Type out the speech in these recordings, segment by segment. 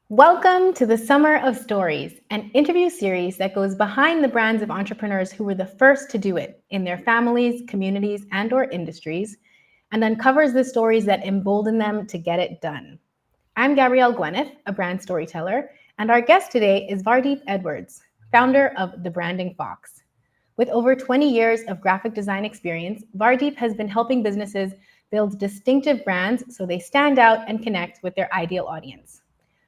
Welcome to the Summer of Stories, an interview series that goes behind the brands of entrepreneurs who were the first to do it in their families, communities, and/or industries, and uncovers the stories that embolden them to get it done. I'm Gabrielle Gwyneth, a brand storyteller, and our guest today is Vardeep Edwards, founder of The Branding Fox. With over 20 years of graphic design experience, Vardeep has been helping businesses build distinctive brands so they stand out and connect with their ideal audience.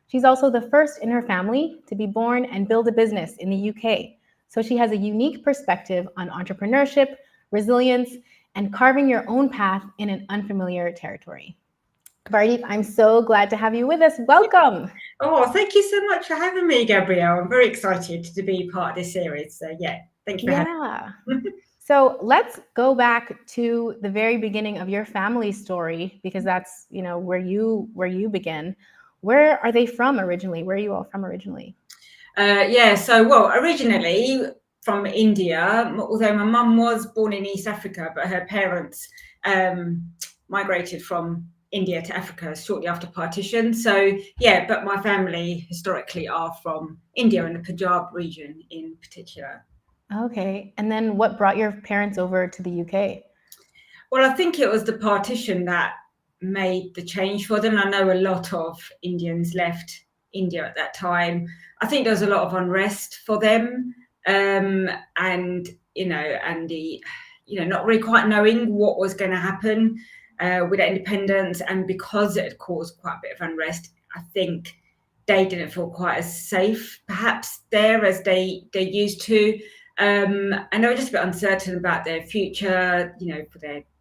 She's also the first in her family to be born and build a business in the UK, so she has a unique perspective on entrepreneurship, resilience, and carving your own path in an unfamiliar territory. Vardeep, I'm so glad to have you with us. Welcome. Oh, thank you so much for having me, Gabrielle. I'm very excited to be part of this series. So yeah, thank you for having Yeah. me. So let's go back to the very beginning of your family story because that's, where you begin. Where are they from originally? Where are you all from originally? Originally from India, although my mum was born in East Africa, but her parents migrated from India to Africa shortly after partition. So yeah, but my family historically are from India and the Punjab region in particular. Okay. And then what brought your parents over to the UK? Well, I think it was the partition that made the change for them. I know a lot of Indians left India at that time. I think there was a lot of unrest for them, and not really quite knowing what was going to happen with that independence, and because it had caused quite a bit of unrest, I think they didn't feel quite as safe, perhaps there as they used to. And they were just a bit uncertain about their future,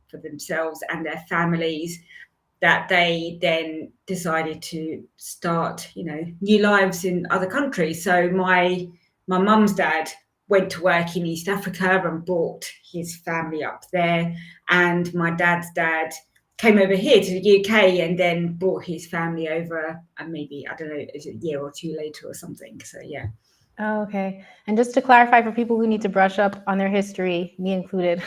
for themselves and their families, that they then decided to start, new lives in other countries. So my mum's dad went to work in East Africa and brought his family up there, and my dad's dad came over here to the UK and then brought his family over, and maybe, I don't know, a year or two later or something. So yeah. Oh, okay. And just to clarify for people who need to brush up on their history, me included,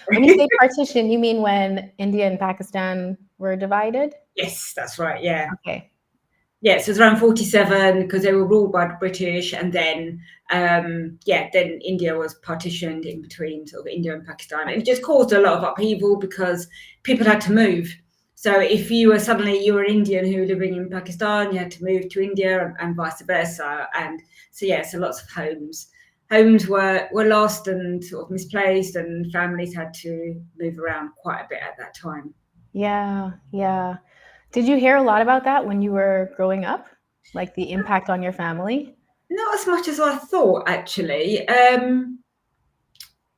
when you say partition, you mean when India and Pakistan were divided? Yes, that's right. Yeah. Okay. Yeah, so it's around 47 because they were ruled by the British, and then then India was partitioned in between sort of India and Pakistan. And it just caused a lot of upheaval because people had to move. So if you were Indian who were living in Pakistan, you had to move to India, and vice versa. And so lots of homes were lost and sort of misplaced, and families had to move around quite a bit at that time. Yeah, yeah. Did you hear a lot about that when you were growing up? Like the impact on your family? Not as much as I thought, actually.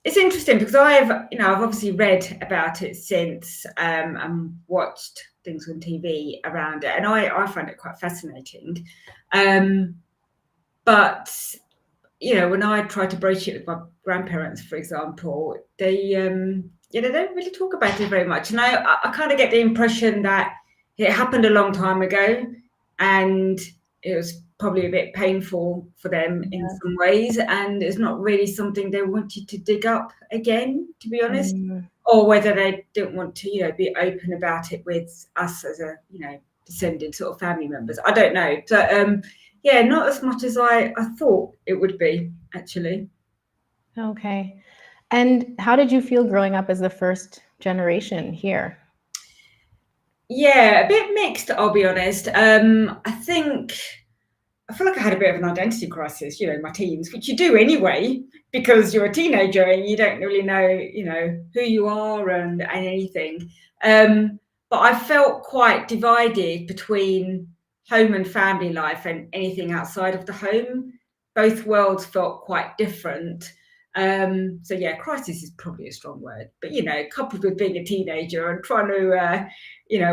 It's interesting because I've obviously read about it since, and watched things on TV around it, and I find it quite fascinating. But when I try to broach it with my grandparents, for example, they don't really talk about it very much, and I kind of get the impression that it happened a long time ago, and it was probably a bit painful for them in some ways, and it's not really something they wanted to dig up again, to be honest, Mm, or whether they didn't want to, be open about it with us as a, descended sort of family members. I don't know. But yeah, not as much as I thought it would be, actually. okay. And how did you feel growing up as the first generation here? Yeah, a bit mixed, I'll be honest. I feel like I had a bit of an identity crisis, in my teens, which you do anyway, because you're a teenager and you don't really know, who you are and anything. But I felt quite divided between home and family life and anything outside of the home. Both worlds felt quite different. So yeah, crisis is probably a strong word, but coupled with being a teenager and trying to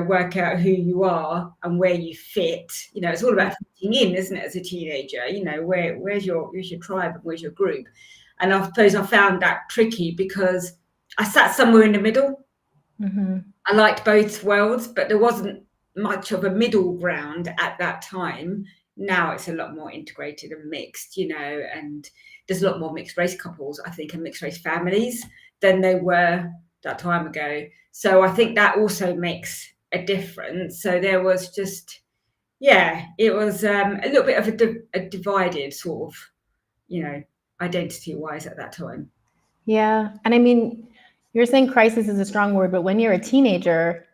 work out who you are and where you fit. It's all about fitting in, isn't it, as a teenager? Where's your tribe and where's your group? And I suppose I found that tricky because I sat somewhere in the middle. Mm-hmm. I liked both worlds, but there wasn't much of a middle ground at that time. Now it's a lot more integrated and mixed, and there's a lot more mixed race couples, I think, and mixed race families than they were that time ago. So I think that also makes a difference. So there was just, yeah, it was a little bit of a divided sort of, identity wise at that time. Yeah. And I mean, you're saying crisis is a strong word, but when you're a teenager,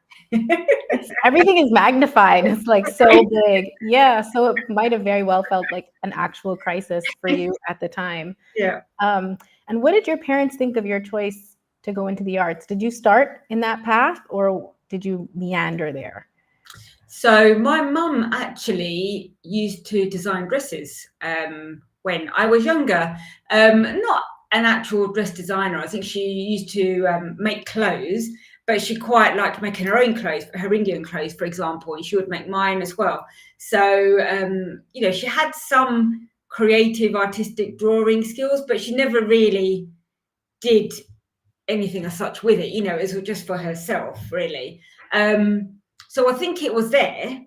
everything is magnified. It's like so big. Yeah. So it might have very well felt like an actual crisis for you at the time. Yeah. And what did your parents think of your choice to go into the arts? Did you start in that path or did you meander there? So my mum actually used to design dresses when I was younger. Not an actual dress designer. I think she used to make clothes, but she quite liked making her own clothes, her Indian clothes, for example, and she would make mine as well. So, she had some creative, artistic drawing skills, but she never really did anything as such with it. It was just for herself, really. So I think it was there,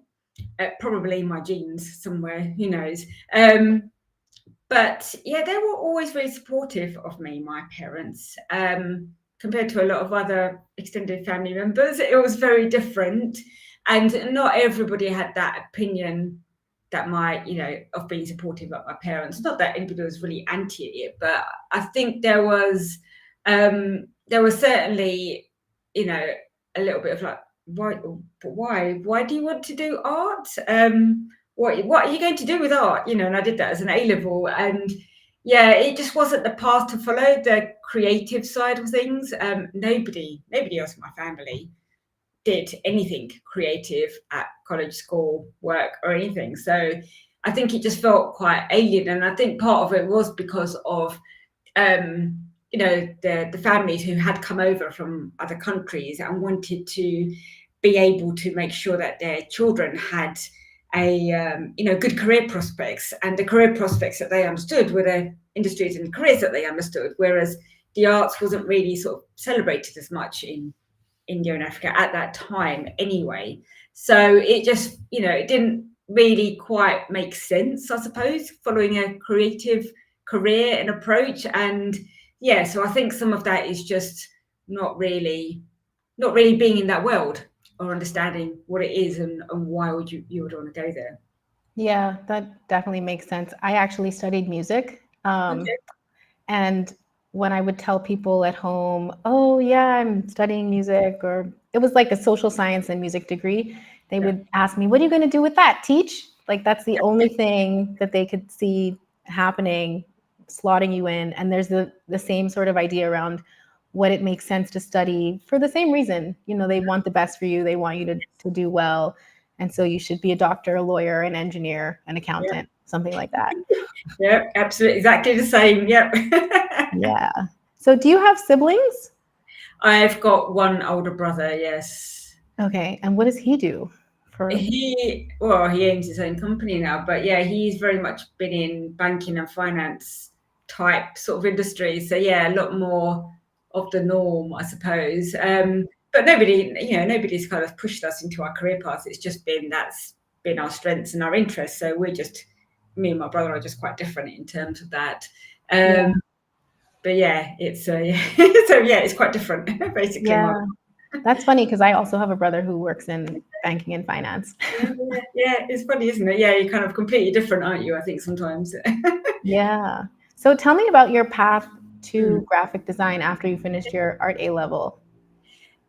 probably my genes somewhere, who knows. But yeah, they were always very supportive of me, my parents. Compared to a lot of other extended family members, it was very different. And not everybody had that opinion that of being supportive of my parents. Not that anybody was really anti it, but I think there was certainly, a little bit of like, why do you want to do art? What are you going to do with art? And I did that as an A-level, and yeah, it just wasn't the path to follow, the creative side of things. Nobody else in my family did anything creative at college, school, work, or anything. So I think it just felt quite alien, and I think part of it was because of the families who had come over from other countries and wanted to be able to make sure that their children had good career prospects, and the career prospects that they understood were the industries and careers that they understood, whereas the arts wasn't really sort of celebrated as much in India and Africa at that time anyway. So it just, it didn't really quite make sense, I suppose, following a creative career and approach. And yeah, so I think some of that is just not really being in that world or understanding what it is and why you would want to go there. Yeah, that definitely makes sense. I actually studied music. Okay. And when I would tell people at home, oh, yeah, I'm studying music, or it was like a social science and music degree, they would ask me, what are you going to do with that? Teach? Like, that's the only thing that they could see happening, slotting you in. And there's the same sort of idea around what it makes sense to study for the same reason. They want the best for you. They want you to do well. And so you should be a doctor, a lawyer, an engineer, an accountant, something like that. Yeah, absolutely. Exactly the same. Yep. Yeah. So do you have siblings? I've got one older brother, yes. Okay. And what does he do? He owns his own company now, but yeah, he's very much been in banking and finance type sort of industry. So yeah, a lot more of the norm, I suppose. But nobody's kind of pushed us into our career paths. It's just that's been our strengths and our interests. So me and my brother are just quite different in terms of that. But yeah, it's so yeah, it's quite different basically. Yeah. That's funny because I also have a brother who works in banking and finance. Yeah, it's funny, isn't it? Yeah, you're kind of completely different, aren't you? I think sometimes. Yeah. So tell me about your path to graphic design after you finished your art A level.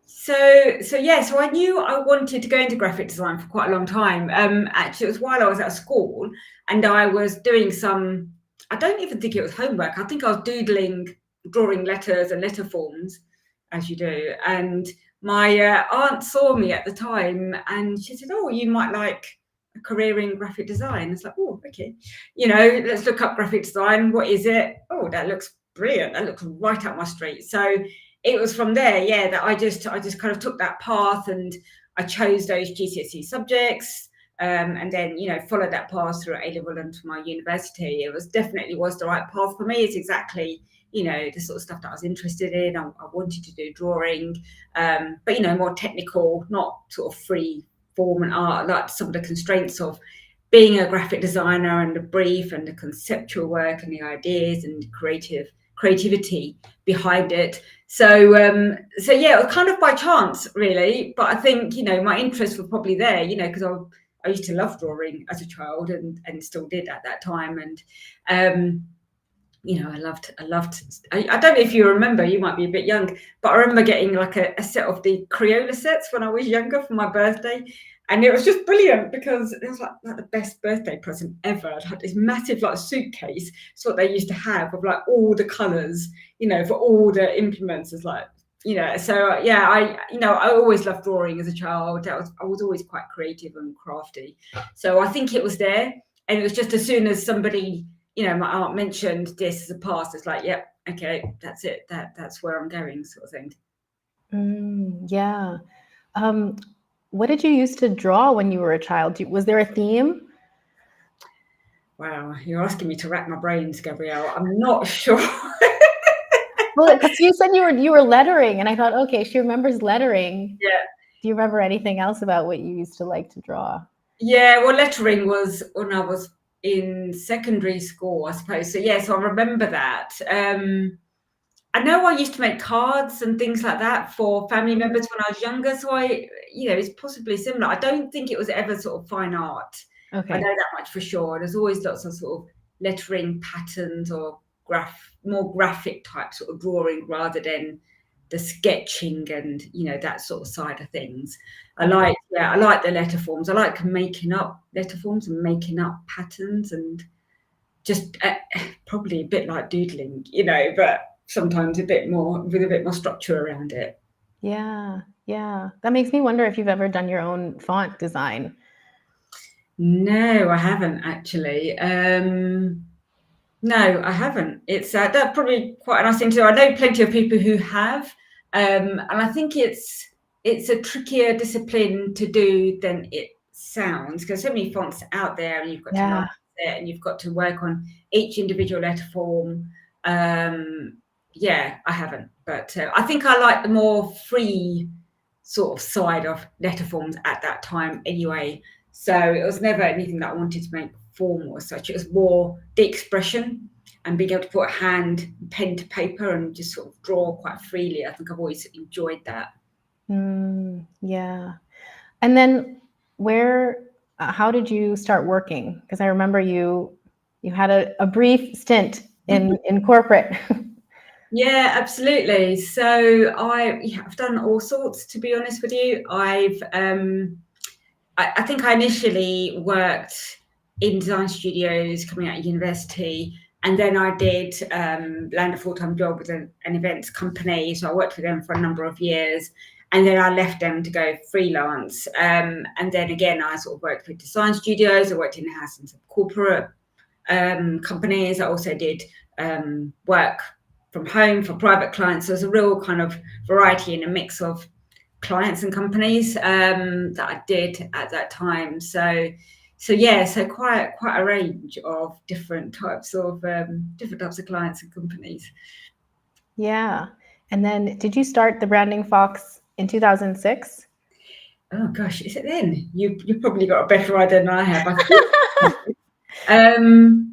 So I knew I wanted to go into graphic design for quite a long time. Actually, it was while I was at school, and I was doing some. I don't even think it was homework. I think I was drawing letters and letter forms, as you do. And my aunt saw me at the time, and she said, "Oh, you might like a career in graphic design." It's like, "Oh, okay, let's look up graphic design. What is it? Oh, that looks brilliant. That looks right up my street." So it was from there, yeah, that I just kind of took that path, and I chose those GCSE subjects, and then followed that path through A-level and to my university. It was definitely the right path for me. It's exactly the sort of stuff that I was interested in. I wanted to do drawing, but more technical, not sort of free form and art, like some of the constraints of being a graphic designer and the brief and the conceptual work and the ideas and creativity behind it. So yeah, it was kind of by chance, really. But I think my interests were probably there, because I used to love drawing as a child and still did at that time. And I loved. I don't know if you remember. You might be a bit young, but I remember getting like a set of the Crayola sets when I was younger for my birthday, and it was just brilliant because it was like the best birthday present ever. I had this massive like suitcase. It's what they used to have of like all the colours, for all the implements. It's like So yeah, I always loved drawing as a child. I was always quite creative and crafty. So I think it was there, and it was just as soon as somebody, my aunt mentioned this as a past, it's like, yep, okay, that's it. That's where I'm going, sort of thing. Yeah. What did you used to draw when you were a child? Was there a theme? Wow, you're asking me to rack my brains, Gabrielle. I'm not sure. Well, because you said you were lettering, and I thought, okay, she remembers lettering. Yeah. Do you remember anything else about what you used to like to draw? Yeah, well, lettering was when I was in secondary school, I suppose. So yeah, so I remember that. I know I used to make cards and things like that for family members when I was younger. So it's possibly similar. I don't think it was ever sort of fine art. Okay. I know that much for sure. There's always lots of sort of lettering patterns or more graphic type sort of drawing rather than the sketching and that sort of side of things. I like the letter forms. I like making up letter forms and making up patterns and just probably a bit like doodling, but sometimes with a bit more structure around it. Yeah. That makes me wonder if you've ever done your own font design. No, I haven't actually. No, I haven't. It's that's probably quite a nice thing to do. I know plenty of people who have, and I think it's a trickier discipline to do than it sounds because so many fonts out there, and you've got to like it, and you've got to work on each individual letter form. Yeah, I haven't, but I think I like the more free sort of side of letter forms at that time anyway. So it was never anything that I wanted to make formal as such. It was more the expression and being able to put a hand, pen to paper and just sort of draw quite freely. I think I've always enjoyed that. Yeah. And then how did you start working? Because I remember you had a brief stint in corporate. Yeah, absolutely. So I've done all sorts, to be honest with you. I think I initially worked in design studios coming out of university, and then I did land a full-time job with an events company. So I worked with them for a number of years, and then I left them to go freelance. And then again, I sort of worked with design studios. I worked in-house in some corporate companies. I also did work from home for private clients. So there's a real kind of variety and a mix of clients and companies that I did at that time. So quite a range of different types of clients and companies. Yeah. And then did you start the Branding Fox in 2006? Oh gosh, is it then? You've probably got a better idea than I have. I think.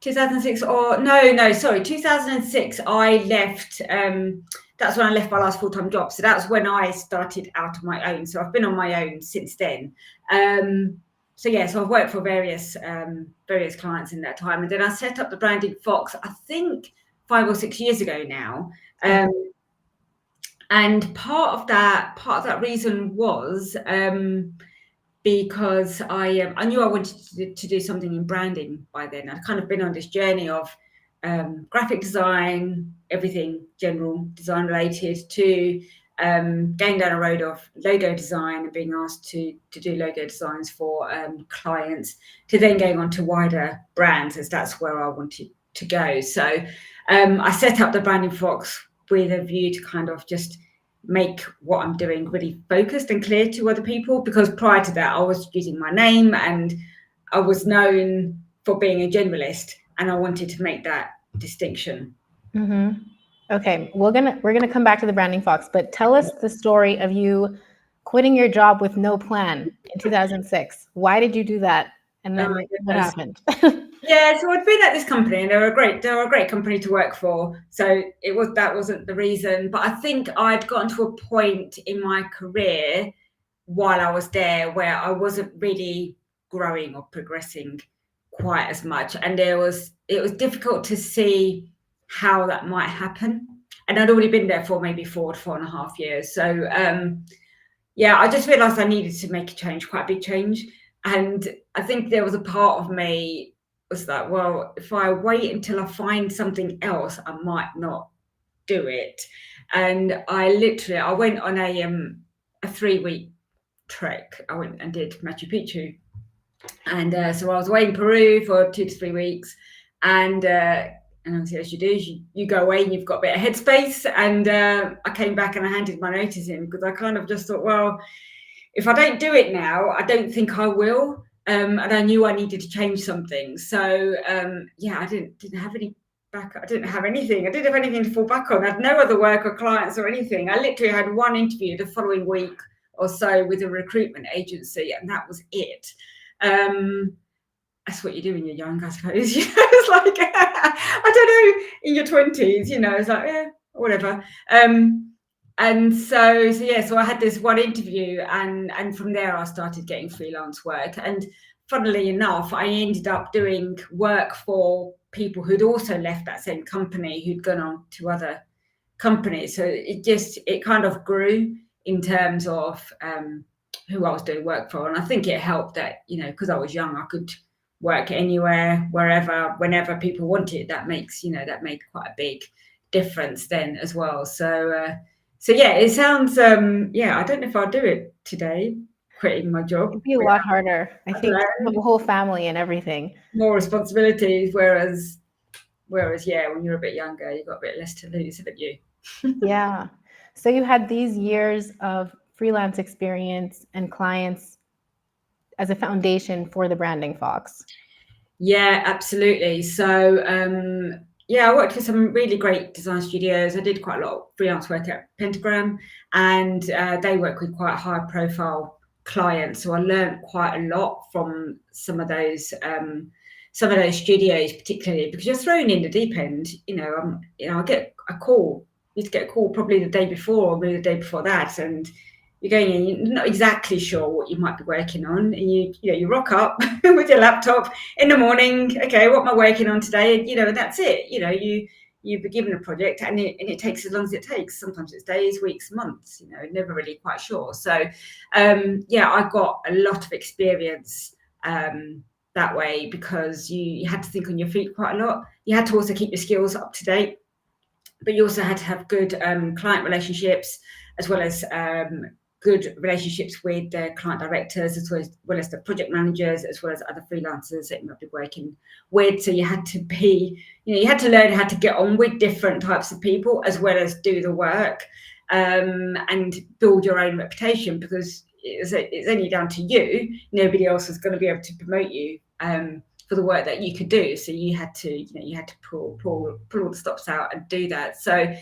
2006 or no, sorry, 2006. I left. That's when I left my last full-time job. So that's when I started out on my own. So I've been on my own since then. So I've worked for various clients in that time, and then I set up the Branding Fox, I think 5 or 6 years ago now. And part of that reason was because I knew I wanted to do something in branding by then. I'd kind of been on this journey of graphic design, everything general design related, to going down a road of logo design and being asked to do logo designs for clients, to then going on to wider brands, as that's where I wanted to go. So I set up the Branding Fox with a view to kind of just make what I'm doing really focused and clear to other people, because prior to that I was using my name and I was known for being a generalist, and I wanted to make that distinction. Mm-hmm. Okay, we're gonna come back to the Branding Fox, but tell us the story of you quitting your job with no plan in 2006. Why did you do that? And then what happened? Yeah, so I'd been at this company, and they were a great company to work for. So that wasn't the reason, but I think I'd gotten to a point in my career while I was there where I wasn't really growing or progressing quite as much, and it was difficult to see how that might happen. And I'd already been there for maybe 4.5 years. So yeah, I just realised I needed to make a change, quite a big change. And I think there was a part of me was like, well, if I wait until I find something else, I might not do it. And I went on a 3-week trek. I went and did Machu Picchu. And so I was away in Peru for 2 to 3 weeks. And obviously, as you do, you go away and you've got a bit of headspace. And I came back and I handed my notice in because I kind of just thought, well, if I don't do it now, I don't think I will. And I knew I needed to change something. So yeah, I didn't have any back. I didn't have anything. I didn't have anything to fall back on. I had no other work or clients or anything. I literally had one interview the following week or so with a recruitment agency, and that was it. That's what you do when you're young, I suppose. You know, it's like I don't know, in your 20s, you know, it's like, yeah, whatever. And so yeah, so I had this one interview, and from there I started getting freelance work. And funnily enough, I ended up doing work for people who'd also left that same company, who'd gone on to other companies. So it kind of grew in terms of who I was doing work for. And I think it helped that, you know, because I was young, I could work anywhere, wherever, whenever people wanted. That made quite a big difference then as well. So yeah, it sounds yeah, I don't know if I'll do it today, quitting my job. It'd be a lot harder. I think the whole family and everything. More responsibilities, whereas yeah, when you're a bit younger, you've got a bit less to lose, haven't you? Yeah. So you had these years of freelance experience and clients as a foundation for the branding Fox. Yeah, absolutely. So yeah, I worked for some really great design studios. I did quite a lot of freelance work at Pentagram, and they work with quite high profile clients. So I learned quite a lot from some of those studios, particularly because you're thrown in the deep end. You know, I get a call. You used to get a call probably the day before or maybe the day before that, and you're going in, you're not exactly sure what you might be working on, and you rock up with your laptop in the morning. Okay, what am I working on today? And, you know, and that's it. You know, you've been given a project, and it takes as long as it takes. Sometimes it's days, weeks, months. You know, never really quite sure. So yeah, I got a lot of experience that way because you had to think on your feet quite a lot. You had to also keep your skills up to date, but you also had to have good client relationships, as well as good relationships with the client directors, as well as the project managers, as well as other freelancers that you might be working with. So you had to you had to learn how to get on with different types of people, as well as do the work and build your own reputation, because it's only down to you. Nobody else is going to be able to promote you for the work that you could do. So you had to pull all the stops out and do that. So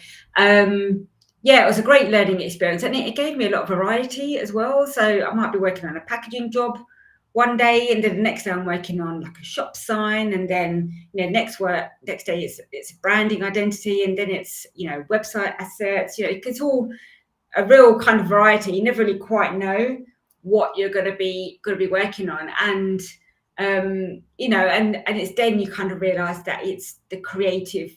yeah, it was a great learning experience, and it gave me a lot of variety as well. So I might be working on a packaging job one day, and then the next day I'm working on like a shop sign, and then next day it's branding identity, and then it's website assets. It's all a real kind of variety. You never really quite know what you're going to be working on, and and it's then you kind of realize that it's the creative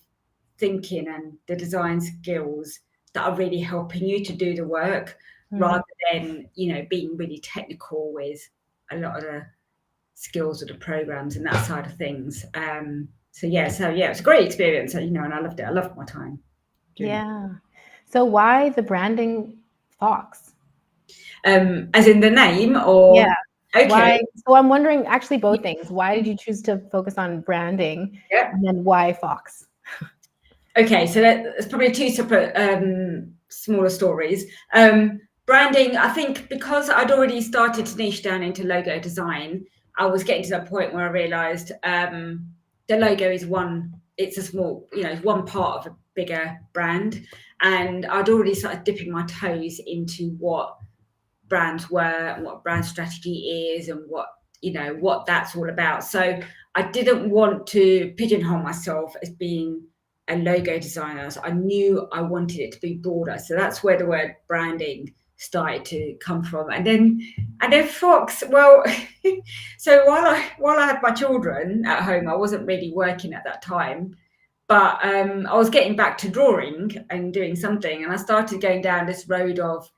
thinking and the design skills that are really helping you to do the work, rather than being really technical with a lot of the skills of the programs and that side of things. So yeah, it's a great experience, and I loved it. I loved my time. Yeah. So why the branding Fox? As in the name, or yeah. Okay. Why? So I'm wondering, actually, both things. Why did you choose to focus on branding? Yeah. And then why Fox? Okay, so that's probably two separate smaller stories. Branding, I think because I'd already started to niche down into logo design, I was getting to that point where I realized the logo is it's a small, it's one part of a bigger brand. And I'd already started dipping my toes into what brands were and what brand strategy is and what that's all about. So I didn't want to pigeonhole myself as being a logo designer. So I knew I wanted it to be broader. So that's where the word branding started to come from. And then Fox, well, so while I had my children at home, I wasn't really working at that time, but I was getting back to drawing and doing something, and I started going down this road of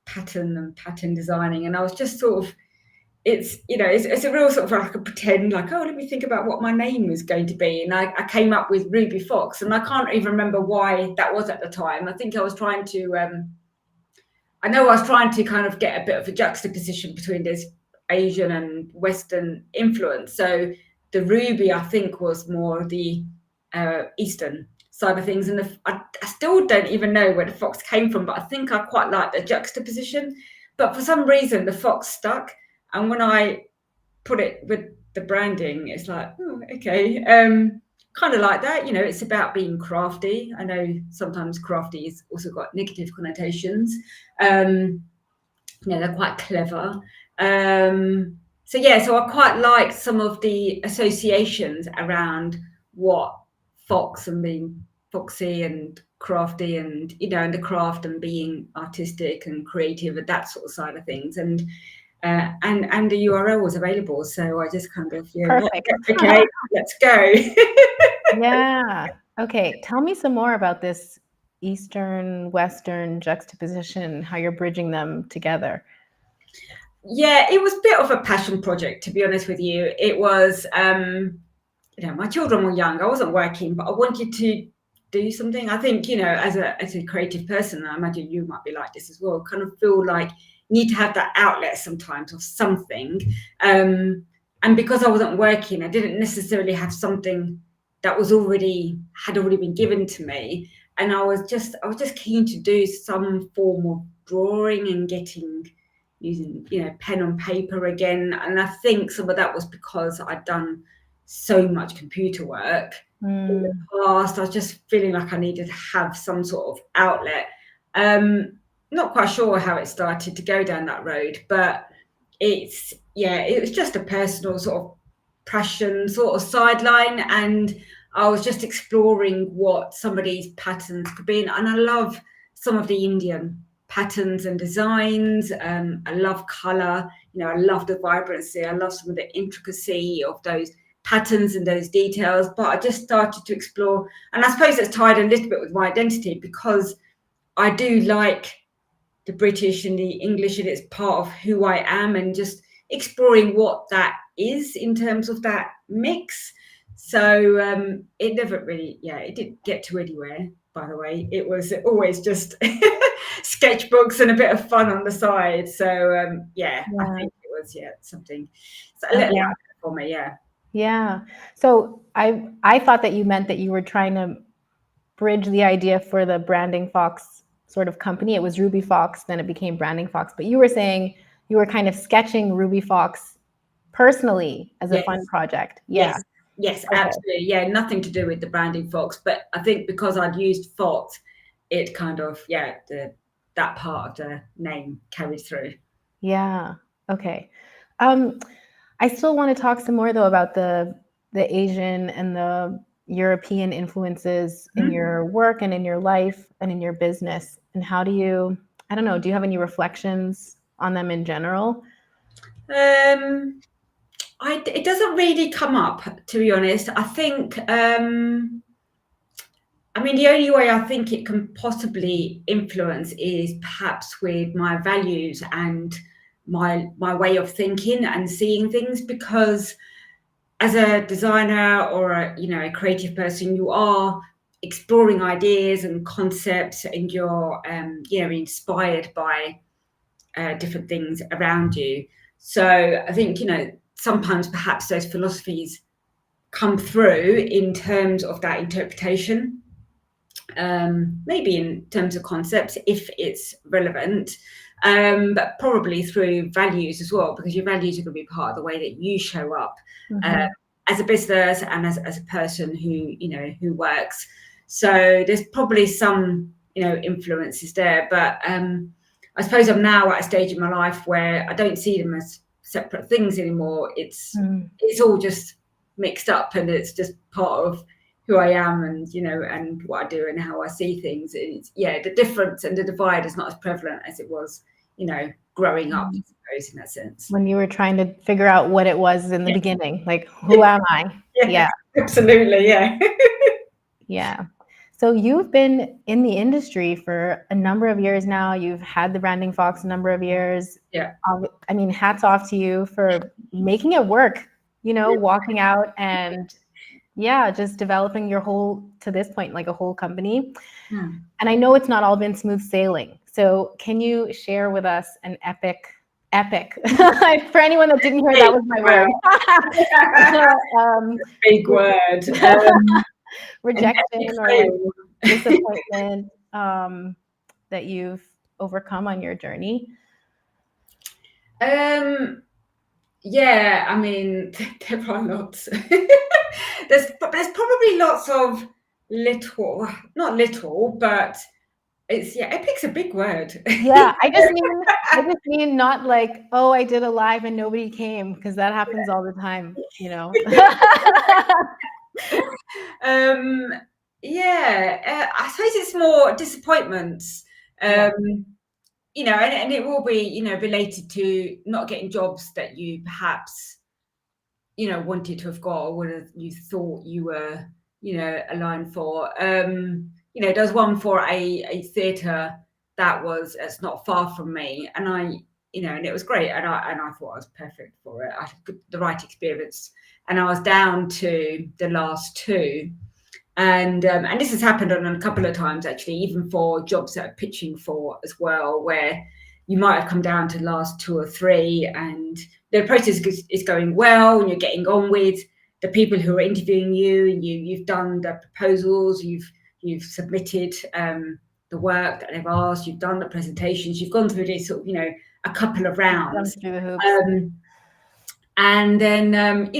pattern designing, and I was just sort of, it's a real sort of like a pretend, like, oh, let me think about what my name was going to be, and I came up with Ruby Fox, and I can't even remember why that was at the time. I think I was trying to kind of get a bit of a juxtaposition between this Asian and Western influence. So the Ruby, I think, was more the Eastern side of things, and I still don't even know where the fox came from, but I think I quite like the juxtaposition. But for some reason, the fox stuck, and when I put it with the branding, it's like, oh, okay, kind of like that. It's about being crafty. I know sometimes crafty has also got negative connotations. They're quite clever. So I quite like some of the associations around what fox and being foxy and crafty, and and the craft and being artistic and creative and that sort of side of things. And the URL was available, so I just kind of Perfect. Okay, let's go. Yeah. Okay. Tell me some more about this Eastern Western juxtaposition, how you're bridging them together. Yeah, it was a bit of a passion project, to be honest with you. It was, my children were young. I wasn't working, but I wanted to do something. I think, as a creative person, I imagine you might be like this as well, kind of feel like you need to have that outlet sometimes of something. And because I wasn't working, I didn't necessarily have something that had already been given to me. And I was just keen to do some form of drawing and using pen on paper again. And I think some of that was because I'd done so much computer work in the past. I was just feeling like I needed to have some sort of outlet. Not quite sure how it started to go down that road, but it was just a personal sort of passion sort of sideline, and I was just exploring what some of these patterns could be. And I love some of the Indian patterns and designs. I love color. I love the vibrancy. I love some of the intricacy of those patterns and those details. But I just started to explore, and I suppose it's tied a little bit with my identity, because I do like the British and the English, and it's part of who I am, and just exploring what that is in terms of that mix. So it never really, it didn't get to anywhere, by the way. It was always just sketchbooks and a bit of fun on the side. So I think it was something a little out for me. Yeah. So I thought that you meant that you were trying to bridge the idea for the Branding Fox sort of company. It was Ruby Fox, then it became Branding Fox. But you were saying you were kind of sketching Ruby Fox personally as a fun project. Yeah. Yes, okay. Absolutely. Yeah, nothing to do with the Branding Fox, but I think because I'd used Fox, it kind of that part of the name carried through. Yeah. Okay. I still want to talk some more though about the Asian and the European influences in your work and in your life and in your business. And how do you, I don't know, do you have any reflections on them in general? It doesn't really come up, to be honest. I think, the only way I think it can possibly influence is perhaps with my values and my way of thinking and seeing things, because as a designer or a creative person, you are exploring ideas and concepts, and you're inspired by different things around you. So I think sometimes perhaps those philosophies come through in terms of that interpretation, maybe in terms of concepts if it's relevant, but probably through values as well, because your values are going to be part of the way that you show up as a business and as a person who works. So there's probably some influences there, but I suppose I'm now at a stage in my life where I don't see them as separate things anymore. It's all just mixed up, and it's just part of who I am, and and what I do and how I see things. It's, the difference and the divide is not as prevalent as it was growing up, I suppose, in that sense. When you were trying to figure out what it was in the beginning, like, who am I? Yeah, absolutely. Yeah. Yeah. So you've been in the industry for a number of years now. You've had the Branding Fox a number of years. Yeah. I mean, hats off to you for making it work, walking out and just developing your whole, to this point, like a whole company. And I know it's not all been smooth sailing. So can you share with us an epic, for anyone that didn't hear, that was my word. Big word. Rejection or like disappointment that you've overcome on your journey? Yeah, I mean, there are lots. there's probably lots of not little, but epic's a big word. Yeah, I just mean not like, oh, I did a live and nobody came, because that happens all the time, I suppose it's more disappointments. And it will be, related to not getting jobs that you perhaps, wanted to have got, or what you thought you were, aligned for. There was one for a theatre that's not far from me, and and it was great, and I thought I was perfect for it. I had the right experience, and I was down to the last two. And this has happened on a couple of times, actually, even for jobs that I'm pitching for as well, where you might have come down to the last two or three, and the process is going well, and you're getting on with the people who are interviewing you, and you've done the proposals, you've submitted the work that they've asked, you've done the presentations, you've gone through this sort of, a couple of rounds. And then, on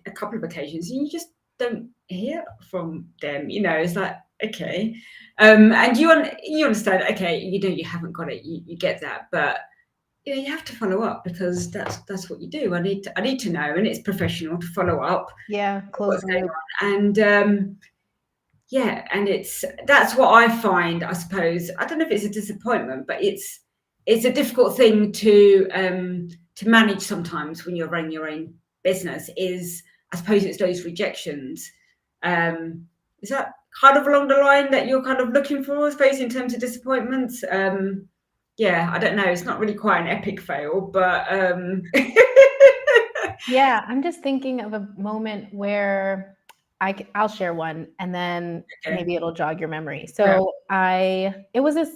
a couple of occasions, you just don't hear from them. It's like, okay. And you understand, okay, you haven't got it, you get that, but you have to follow up, because that's what you do. I need to know, and it's professional to follow up. Yeah, close the loop. And and that's what I find, I suppose. I don't know if it's a disappointment, but it's a difficult thing to manage sometimes when you're running your own business. I suppose it's those rejections. Is that kind of along the line that you're kind of looking for, I suppose, in terms of disappointments? I don't know. It's not really quite an epic fail, but yeah, I'm just thinking of a moment where I'll share one, and then maybe it'll jog your memory. So it was a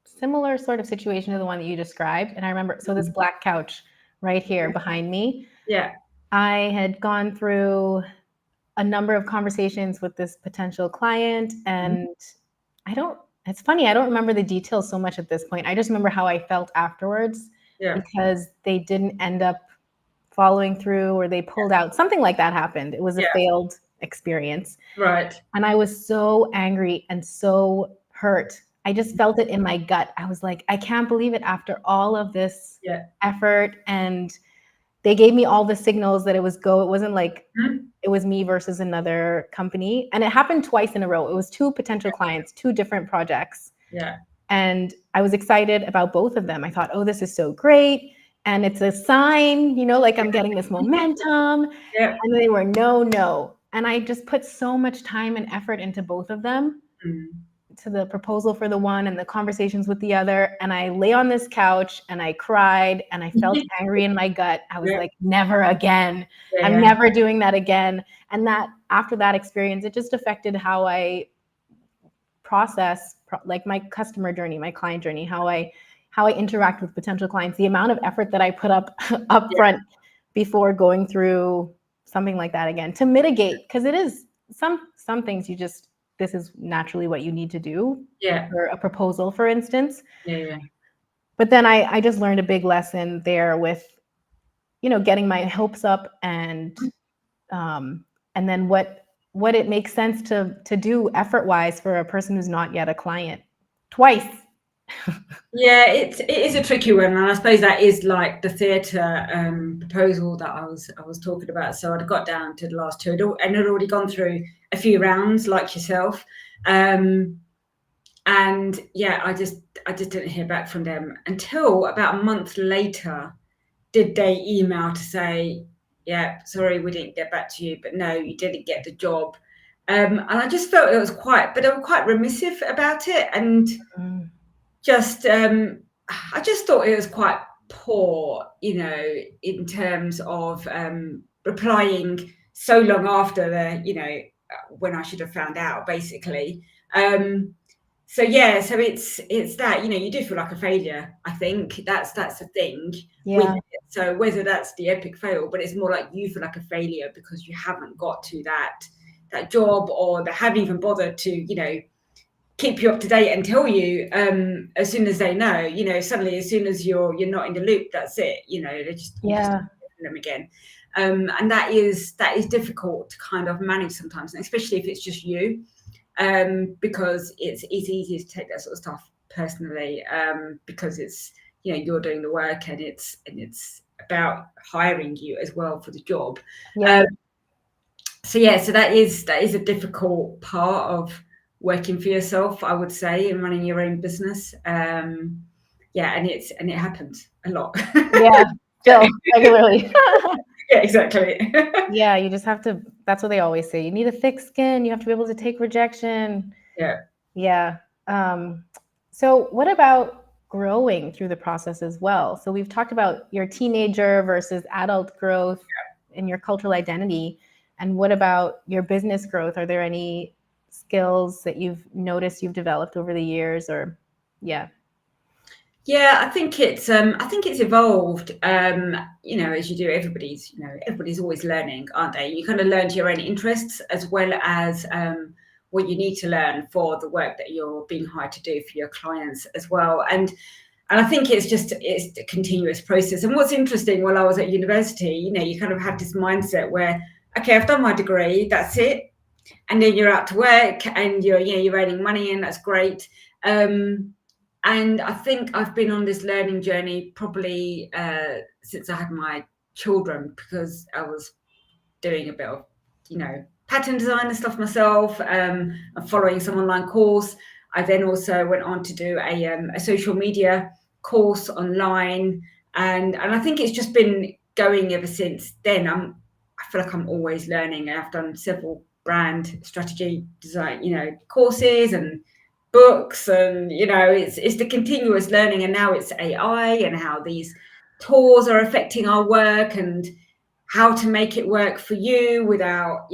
similar sort of situation to the one that you described, and I remember, so this black couch right here behind me. Yeah. I had gone through a number of conversations with this potential client, and it's funny, I don't remember the details so much at this point. I just remember how I felt afterwards, because they didn't end up following through, or they pulled out. Something like that happened. It was a failed experience. Right. And I was so angry and so hurt. I just felt it in my gut. I was like, I can't believe it, after all of this effort. And they gave me all the signals that it was go. It wasn't like it was me versus another company. And it happened twice in a row. It was two potential clients, two different projects. Yeah. And I was excited about both of them. I thought, oh, this is so great. And it's a sign, like I'm getting this momentum. Yeah. And they were no. And I just put so much time and effort into both of them, to the proposal for the one and the conversations with the other. And I lay on this couch and I cried and I felt angry in my gut. I was like, never again. I'm never doing that again. And that after that experience, it just affected how I process like my customer journey, my client journey, how I interact with potential clients, the amount of effort that I put up front before going through something like that again, to mitigate, because it is some things this is naturally what you need to do for a proposal, for instance. But then I just learned a big lesson there with, getting my hopes up, and then what it makes sense to do effort-wise for a person who's not yet a client twice. Yeah, it is a tricky one, and I suppose that is like the theatre proposal that I was talking about. So I'd got down to the last two, and had already gone through a few rounds, like yourself. And yeah, I just didn't hear back from them until about a month later. Did they email to say, yeah, sorry, we didn't get back to you, but no, you didn't get the job. And I just felt it was but they were quite remissive about it. And just, I just thought it was quite poor, in terms of replying so long after when I should have found out, basically. So yeah, so it's that, you do feel like a failure. I think that's the thing with it. So whether that's the epic fail, but it's more like you feel like a failure because you haven't got to that job, or they haven't even bothered to, keep you up to date and tell you as soon as they know. Suddenly as soon as you're not in the loop, that's it. They just them again. And that is difficult to kind of manage sometimes, and especially if it's just you. Because it's easy to take that sort of stuff personally, because it's you're doing the work, and it's about hiring you as well for the job. So that is a difficult part of working for yourself, I would say, and running your own business. And it happens a lot. Still regularly. Yeah, exactly. Yeah, you just have to, that's what they always say. You need a thick skin. You have to be able to take rejection. Yeah. So what about growing through the process as well? So we've talked about your teenager versus adult growth and your cultural identity. And what about your business growth? Are there any skills that you've noticed you've developed over the years, or Yeah, I think it's evolved. As you do, everybody's always learning, aren't they? You kind of learn to your own interests, as well as what you need to learn for the work that you're being hired to do for your clients as well. And I think it's a continuous process. And what's interesting, while I was at university, you kind of have this mindset where, okay, I've done my degree, that's it, and then you're out to work, and you're earning money, and that's great. And I think I've been on this learning journey probably since I had my children, because I was doing a bit of, pattern design and stuff myself, and following some online course. I then also went on to do a social media course online, and I think it's just been going ever since then. I feel like I'm always learning, and I've done several brand strategy design, courses and books, and it's the continuous learning. And now it's AI and how these tools are affecting our work, and how to make it work for you without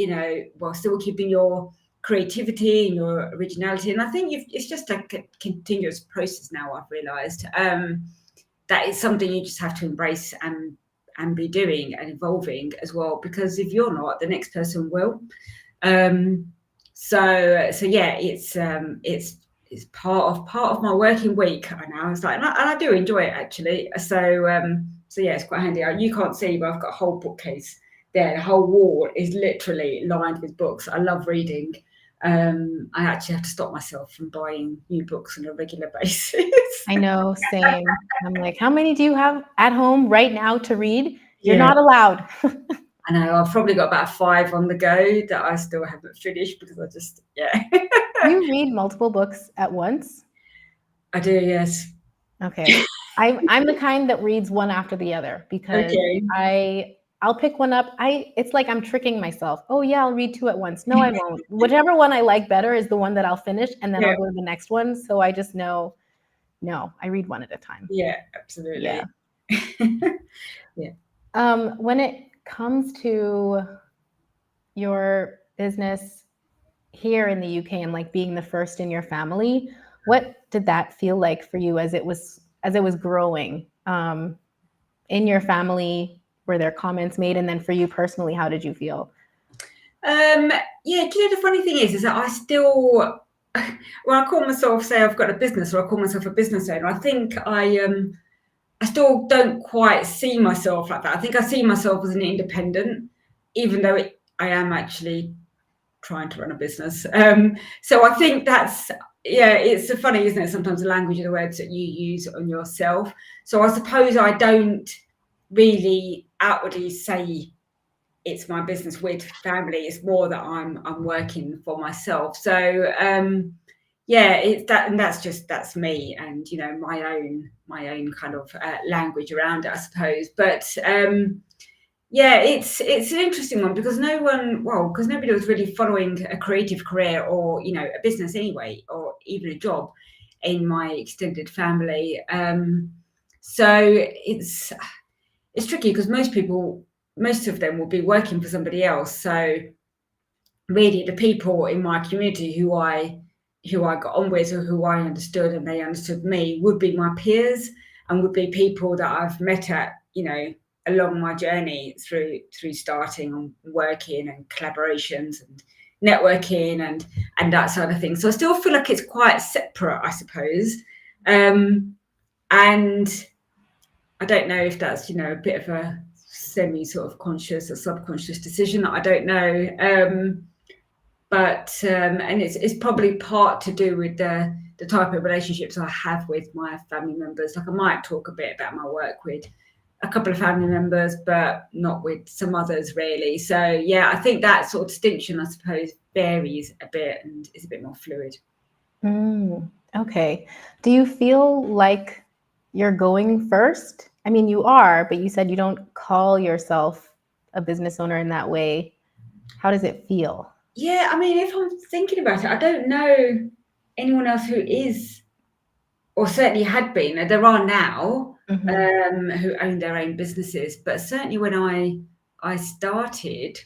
while still keeping your creativity and your originality. And I think it's just like a continuous process now. I've realized that it's something you just have to embrace and be doing and evolving as well, because if you're not, the next person will. So yeah, it's part of my working week now. It's like, and I do enjoy it, actually. So yeah, it's quite handy. You can't see, but I've got a whole bookcase there. The whole wall is literally lined with books. I love reading. I actually have to stop myself from buying new books on a regular basis. I know, same. I'm like, how many do you have at home right now to read? You're not allowed. I know, I've probably got about 5 on the go that I still haven't finished, because I just, You read multiple books at once? I do, yes. Okay. I'm the kind that reads one after the other, because I'll pick one up. It's like I'm tricking myself. Oh yeah, I'll read 2 at once. No, I won't. Whichever one I like better is the one that I'll finish, and then I'll go to the next one. So I just know, no, I read one at a time. Yeah, absolutely. When it comes to your business here in the UK, and like being the first in your family, what did that feel like for you as it was growing in your family? Were there comments made? And then for you personally, how did you feel? The funny thing is that I still, when I call myself, say I've got a business, or I call myself a business owner, I think I still don't quite see myself like that. I think I see myself as an independent, even though I am actually trying to run a business. So I think that's, it's so funny, isn't it? Sometimes the language of the words that you use on yourself. So I suppose I don't really outwardly say it's my business with family. It's more that I'm working for myself. So yeah, it's that, and that's me, and my own kind of language around it, I suppose. But yeah, it's an interesting one because because nobody was really following a creative career or a business anyway, or even a job in my extended family. So it's tricky because most of them will be working for somebody else. So really, the people in my community who I got on with, or who I understood and they understood me, would be my peers, and would be people that I've met at along my journey through starting and working and collaborations and networking and that sort of thing. So I still feel like it's quite separate, I suppose. And I don't know if that's a bit of a semi sort of conscious or subconscious decision. I don't know. But and it's probably part to do with the type of relationships I have with my family members. Like I might talk a bit about my work with a couple of family members, but not with some others really. So yeah, I think that sort of distinction, I suppose, varies a bit and is a bit more fluid. Okay. Do you feel like you're going first? I mean, you are, but you said you don't call yourself a business owner in that way. How does it feel? Yeah, I mean, if I'm thinking about it, I don't know anyone else who is, or certainly had been. There are now who own their own businesses, but certainly when I started,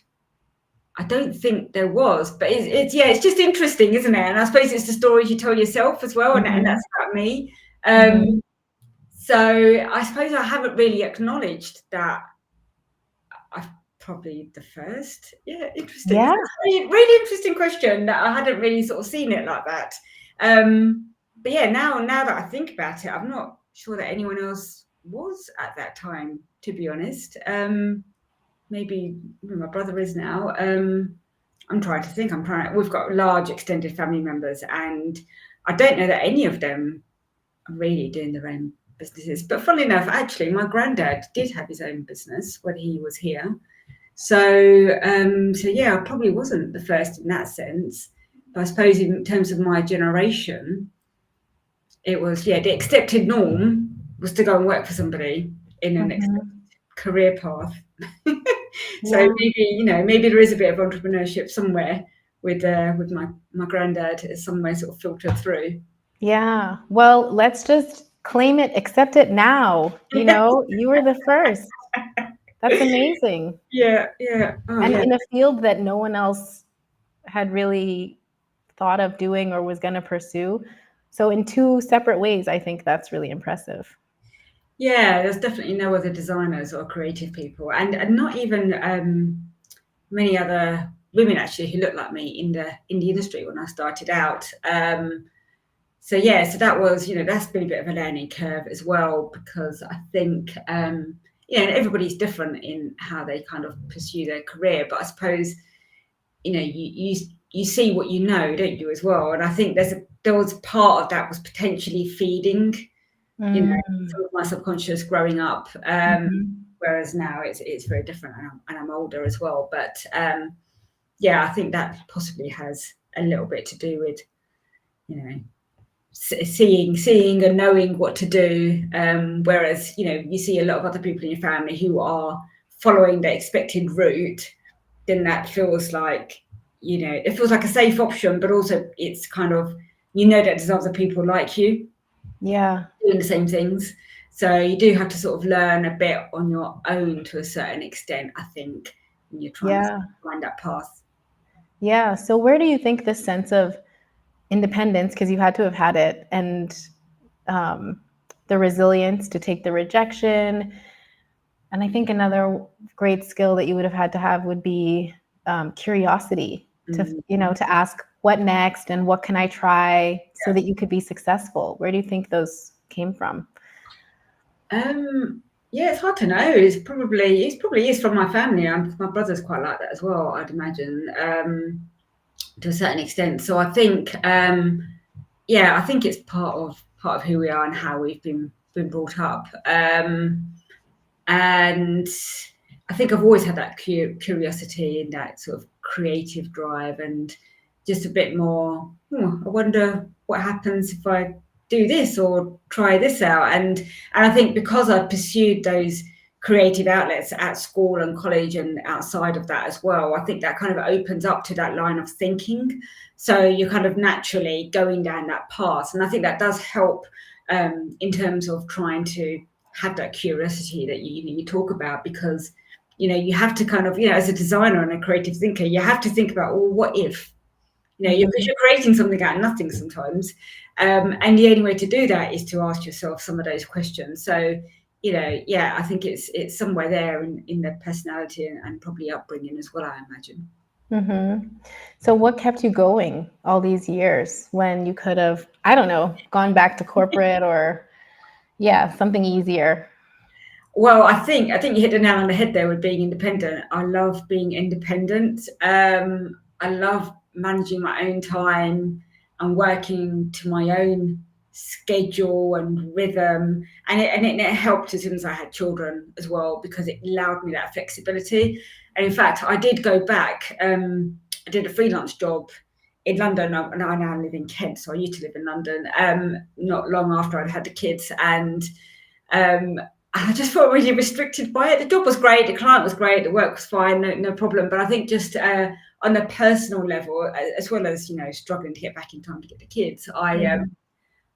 I don't think there was. But it's just interesting, isn't it? And I suppose it's the stories you tell yourself as well, and that's about me. So I suppose I haven't really acknowledged that I'm probably the first. Yeah, interesting. Yeah. It's a really interesting question that I hadn't really sort of seen it like that. But yeah, now that I think about it, I'm not sure that anyone else was at that time, to be honest. Maybe my brother is now. I'm trying to think. We've got large extended family members, and I don't know that any of them are really doing their own businesses. But funnily enough, actually, my granddad did have his own business when he was here. So yeah, I probably wasn't the first in that sense. But I suppose in terms of my generation, it was, the accepted norm was to go and work for somebody in an accepted career path. So maybe there is a bit of entrepreneurship somewhere with my granddad somewhere sort of filtered through. Yeah. Well, let's just claim it, accept it now. You were the first. That's amazing. Yeah. And in a field that no one else had really thought of doing or was going to pursue. So in two separate ways, I think that's really impressive. Yeah, there's definitely no other designers or creative people, and not even many other women actually who look like me in the industry when I started out. So that was, that's been a bit of a learning curve as well, because I think everybody's different in how they kind of pursue their career, but I suppose you see what you know, don't you, as well? And I think there was part of that was potentially feeding some of my subconscious growing up, whereas now it's very different, and I'm older as well. But I think that possibly has a little bit to do with seeing and knowing what to do, whereas you see a lot of other people in your family who are following the expected route, then that feels like it feels like a safe option, but also it's kind of that there's other people like you doing the same things. So you do have to sort of learn a bit on your own to a certain extent, I think, when you're trying to find that path. Yeah. So where do you think this sense of independence, because you had to have had it, and the resilience to take the rejection, and I think another great skill that you would have had to have would be curiosity to ask what next and what can I try so that you could be successful. Where do you think those came from? It's hard to know. It probably is from my family. My brother's quite like that as well, I'd imagine, to a certain extent. So I think, I think it's part of who we are and how we've been brought up. And I think I've always had that curiosity and that sort of creative drive, and just a bit more, I wonder what happens if I do this or try this out. And I think because I pursued those creative outlets at school and college and outside of that as well, I think that kind of opens up to that line of thinking. So you're kind of naturally going down that path. And I think that does help in terms of trying to have that curiosity that you talk about, because you have to kind of, as a designer and a creative thinker, you have to think about, well, what if, because you're creating something out of nothing sometimes, and the only way to do that is to ask yourself some of those questions. So I think it's somewhere there in their personality and probably upbringing as well, I imagine. Mm-hmm. So what kept you going all these years when you could have, I don't know, gone back to corporate or something easier? Well, I think you hit the nail on the head there with being independent. I love being independent. I love managing my own time and working to my own schedule and rhythm. And it helped as soon as I had children as well, because it allowed me that flexibility. And in fact, I did go back. I did a freelance job in London, and I now live in Kent. So I used to live in London not long after I'd had the kids. And I just felt really restricted by it. The job was great, the client was great, the work was fine, no problem. But I think just on a personal level, as well as struggling to get back in time to get the kids,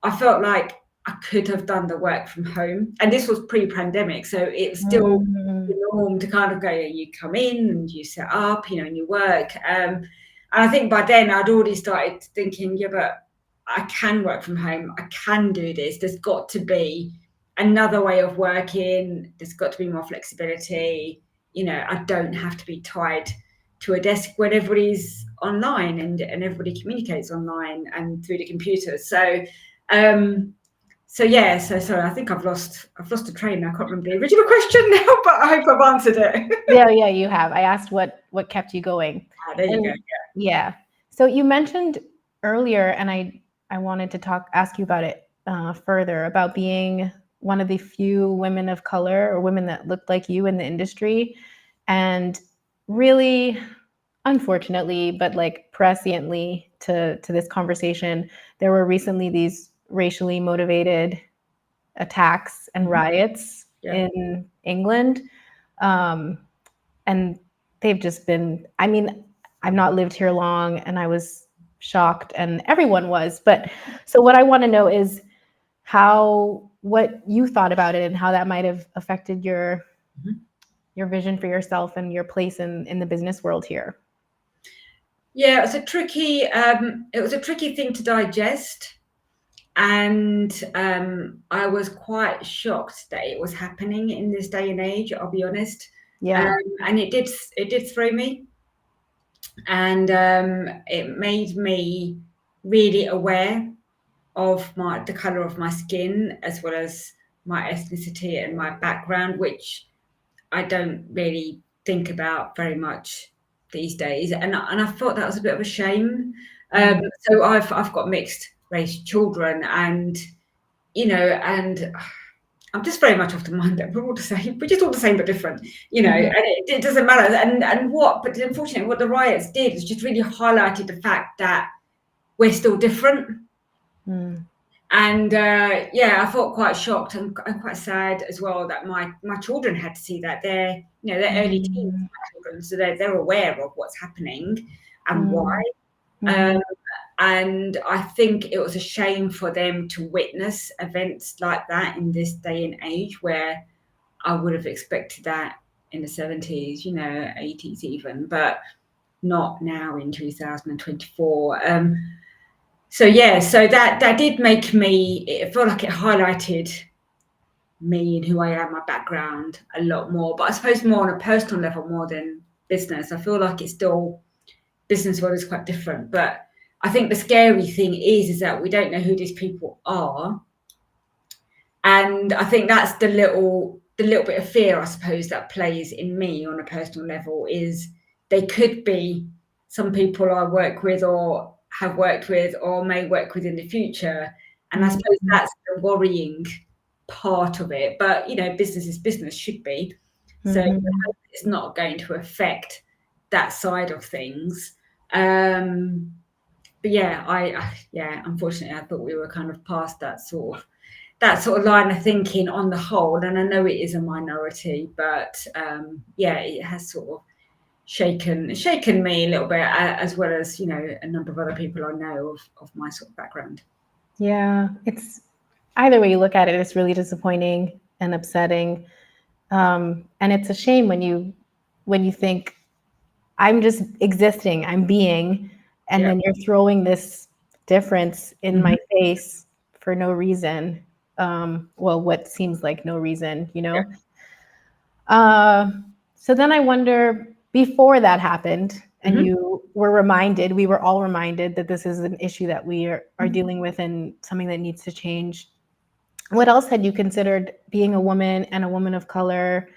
I felt like I could have done the work from home. And this was pre-pandemic, so it was still the norm to kind of go, you come in and you set up, and you work. And I think by then I'd already started thinking, yeah, but I can work from home. I can do this. There's got to be another way of working. There's got to be more flexibility. I don't have to be tied to a desk when everybody's online and everybody communicates online and through the computer. So sorry, I think I've lost the train. I can't remember the original question now, but I hope I've answered it. Yeah, you have. I asked what kept you going. There you go. Yeah. So you mentioned earlier, and I wanted to ask you about it further, about being one of the few women of color or women that looked like you in the industry. And really, unfortunately, but like presciently to this conversation, there were recently these racially motivated attacks and riots in England. And they've just been, I've not lived here long, and I was shocked, and everyone was. But so what I want to know is what you thought about it and how that might have affected your vision for yourself and your place in the business world here. Yeah, it was a tricky thing to digest. And I was quite shocked that it was happening in this day and age, I'll be honest. Yeah. And it did throw me. And it made me really aware of the colour of my skin, as well as my ethnicity and my background, which I don't really think about very much these days. And I thought that was a bit of a shame. So I've got mixed race children, and and I'm just very much of the mind that we're all the same. We're just all the same but different, and it doesn't matter. But unfortunately, what the riots did is just really highlighted the fact that we're still different. And I felt quite shocked and quite sad as well that my children had to see that. They're early teens, my children, so they're aware of what's happening and why. And I think it was a shame for them to witness events like that in this day and age, where I would have expected that in the 70s, 80s even, but not now in 2024. So that did make me, it felt like it highlighted me and who I am, my background a lot more, but I suppose more on a personal level more than business. I feel like it's still, business world is quite different, but I think the scary thing is that we don't know who these people are. And I think that's the little bit of fear, I suppose, that plays in me on a personal level, is they could be some people I work with or have worked with or may work with in the future. And I suppose that's the worrying part of it. But, business is business, should be. So it's not going to affect that side of things. but yeah, unfortunately, I thought we were kind of past that sort of line of thinking on the whole. And I know it is a minority, but it has sort of shaken me a little bit, as well as, you know, a number of other people I know of my sort of background. Yeah, it's either way you look at it, it's really disappointing and upsetting. And it's a shame when you think I'm just existing, I'm being, and Yeah. then you're throwing this difference in Mhm. my face for no reason. Well, what seems like no reason, you Yeah. know? So then I wonder, before that happened, and Mhm. we were all reminded that this is an issue that we are dealing with and something that needs to change. What else had you considered, being a woman and a woman of color,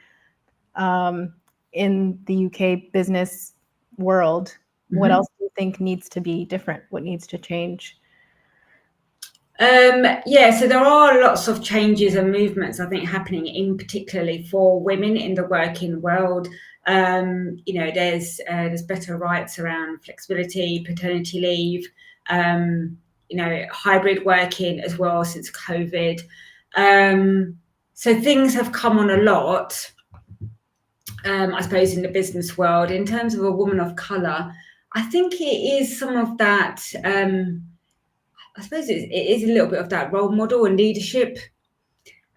um, in the UK business world? What Mhm. else do you think needs to be different? What needs to change? So there are lots of changes and movements, I think, happening in particularly for women in the working world. You know, there's better rights around flexibility, paternity leave, you know, hybrid working as well since COVID. So things have come on a lot, I suppose, in the business world. In terms of a woman of colour, I think it is some of that. I suppose it is a little bit of that role model and leadership.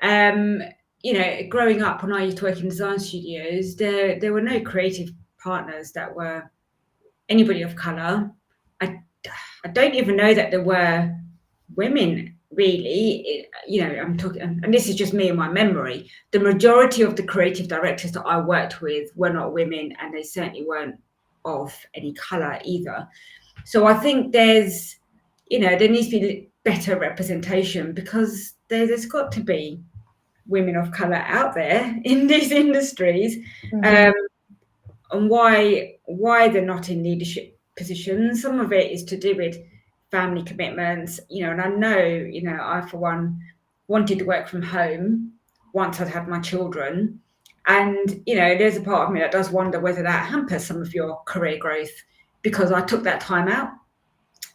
Um, you know, growing up when I used to work in design studios, there were no creative partners that were anybody of colour. I, I don't even know that there were women really. You know, I'm talking, and this is just me and my memory. The majority of the creative directors that I worked with were not women, and they certainly weren't of any colour either. So I think there needs to be better representation, because there's got to be women of colour out there in these industries. Mm-hmm. Um, and why they're not in leadership positions. Some of it is to do with family commitments, you know, and I know, you know, I for one wanted to work from home once I'd had my children. And, you know, there's a part of me that does wonder whether that hampers some of your career growth, because I took that time out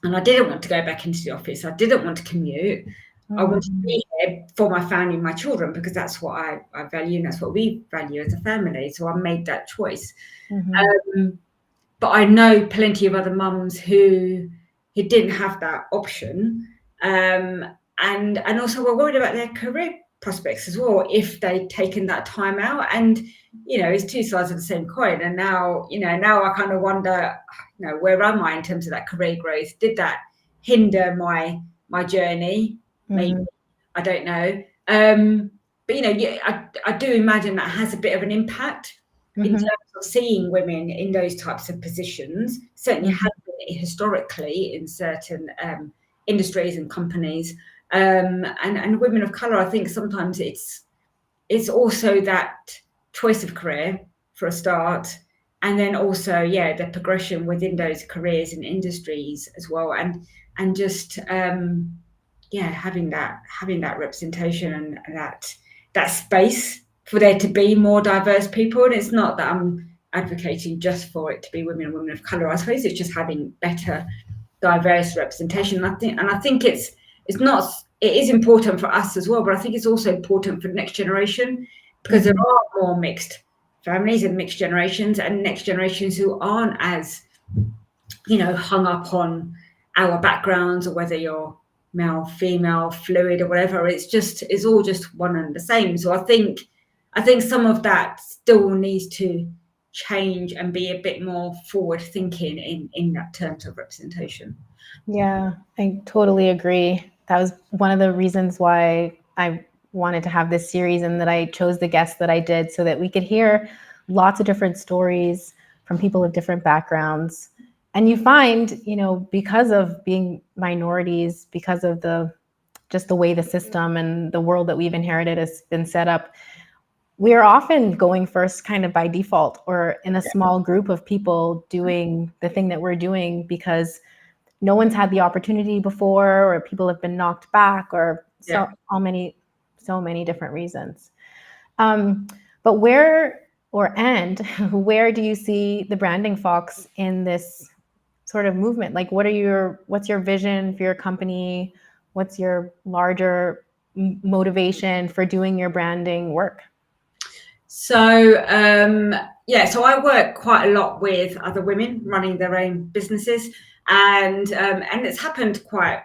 and I didn't want to go back into the office. I didn't want to commute. I wanted to Mm-hmm. be here for my family and my children, because that's what I value and that's what we value as a family. So I made that choice. Mm-hmm. But I know plenty of other mums who didn't have that option, and also were worried about their career prospects as well if they'd taken that time out. And, you know, it's two sides of the same coin. And now, you know, now I kind of wonder, you know, where am I in terms of that career growth? Did that hinder my journey? Maybe, Mm-hmm. I don't know. But, you know, yeah, I do imagine that has a bit of an impact in Mm-hmm. terms of seeing women in those types of positions. Certainly Mm-hmm. has been historically in certain industries and companies. And women of colour, I think sometimes it's also that choice of career for a start, and then also, yeah, the progression within those careers and industries as well, and just having that representation and that space for there to be more diverse people. And it's not that I'm advocating just for it to be women and women of colour. I suppose it's just having better diverse representation. And I think it is important for us as well, but I think it's also important for the next generation, because there Mm-hmm. are more mixed families and mixed generations, and next generations who aren't as, you know, hung up on our backgrounds, or whether you're male, female, fluid, or whatever. It's all just one and the same. So I think some of that still needs to change and be a bit more forward thinking in that terms of representation. Yeah, I totally agree. That was one of the reasons why I wanted to have this series and that I chose the guests that I did, so that we could hear lots of different stories from people of different backgrounds. And you find, you know, because of being minorities, because of just the way the system and the world that we've inherited has been set up, we are often going first kind of by default, or in a small group of people doing the thing that we're doing, because no one's had the opportunity before, or people have been knocked back, or Yeah. so many different reasons. Um, but where or and where do you see the Branding Fox in this sort of movement? Like, what's your vision for your company? What's your larger motivation for doing your branding work? So so I work quite a lot with other women running their own businesses, and it's happened quite,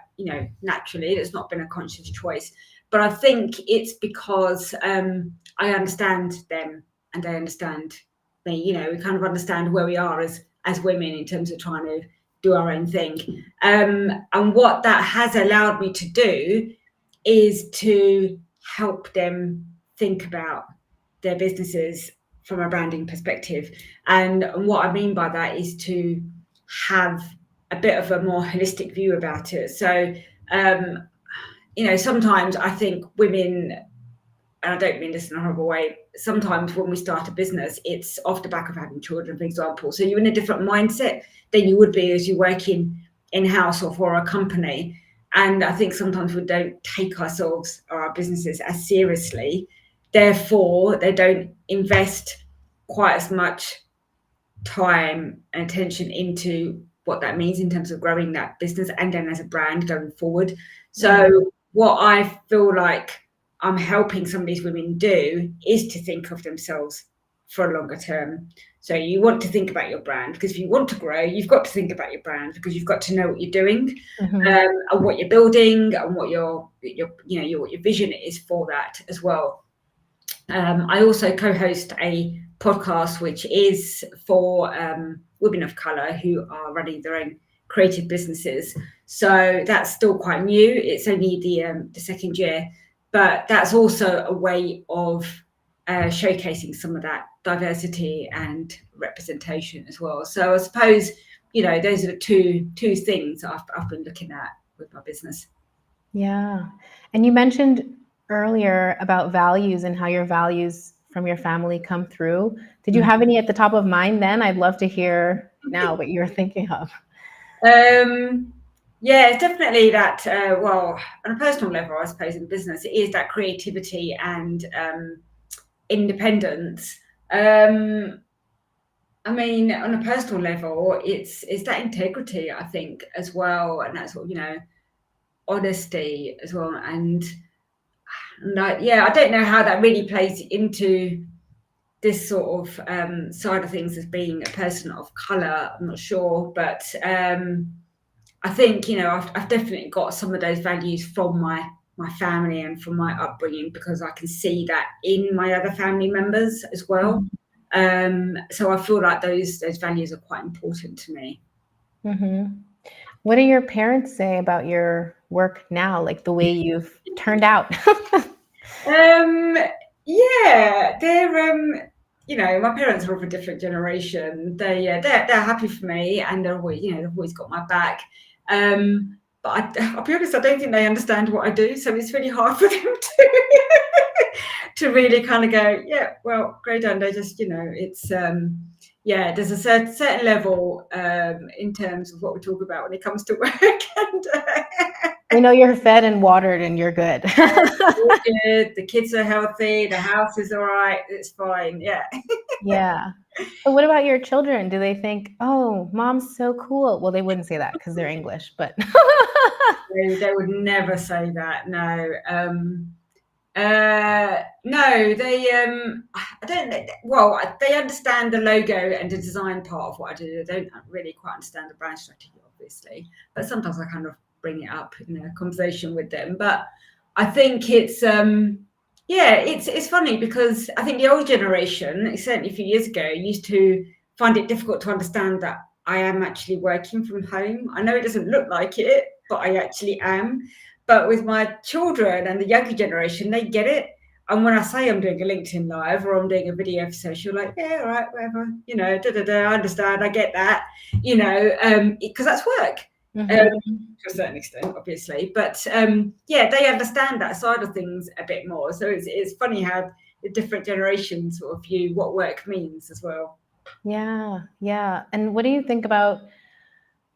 naturally. It's not been a conscious choice, but I think it's because I understand them and they understand me. We kind of understand where we are as women in terms of trying to do our own thing, and what that has allowed me to do is to help them think about their businesses from a branding perspective. And what I mean by that is to have a bit of a more holistic view about it. So, sometimes I think women, and I don't mean this in a horrible way, sometimes when we start a business, it's off the back of having children, for example. So you're in a different mindset than you would be as you work in-house or for a company. And I think sometimes we don't take ourselves or our businesses as seriously. Therefore, they don't invest quite as much time and attention into what that means in terms of growing that business and then as a brand going forward. So what I feel like I'm helping some of these women do is to think of themselves for a longer term. So you want to think about your brand, because if you want to grow, you've got to think about your brand, because you've got to know what you're doing, and what you're building, and what your vision is for that as well. I also co-host a podcast which is for women of colour who are running their own creative businesses. So that's still quite new. It's only the second year, but that's also a way of showcasing some of that diversity and representation as well. So I suppose, those are the two things I've been looking at with my business. Yeah. And you mentioned earlier about values and how your values from your family come through. Did you have any at the top of mind then? I'd love to hear now what you're thinking of. Yeah, definitely that. Well, on a personal level, I suppose in business, it is that creativity and independence. I mean, on a personal level, it's that integrity, I think, as well, and that sort of, honesty as well. And I don't know how that really plays into this sort of side of things as being a person of colour. I'm not sure, but I think, I've definitely got some of those values from my family and from my upbringing, because I can see that in my other family members as well. So I feel like those values are quite important to me. What do your parents say about your work now, like the way you've turned out? Yeah, they're my parents are of a different generation. They're happy for me, and they're always, they've always got my back. But I'll be honest, I don't think they understand what I do, so it's really hard for them to really kind of go, yeah, well, great, and they just, it's there's a certain level in terms of what we talk about when it comes to work, and We know you're fed and watered and you're good. all good. The kids are healthy. The house is all right. It's fine. Yeah. Yeah. But what about your children? Do they think, oh, mom's so cool? Well, they wouldn't say that because they're English, but They would never say that. No. No, they I don't know. Well, they understand the logo and the design part of what I do. They don't really quite understand the brand strategy, obviously, but sometimes I kind of bring it up in a conversation with them. But I think it's it's funny, because I think the old generation, certainly a few years ago, used to find it difficult to understand that I am actually working from home. I know it doesn't look like it, but I actually am. But with my children and the younger generation, they get it. And when I say I'm doing a LinkedIn Live or I'm doing a video for social, like, yeah, all right, whatever, I understand, I get that, because that's work. To a certain extent, obviously, but they understand that side of things a bit more. So it's funny how the different generations sort of view what work means as well. Yeah. And what do you think about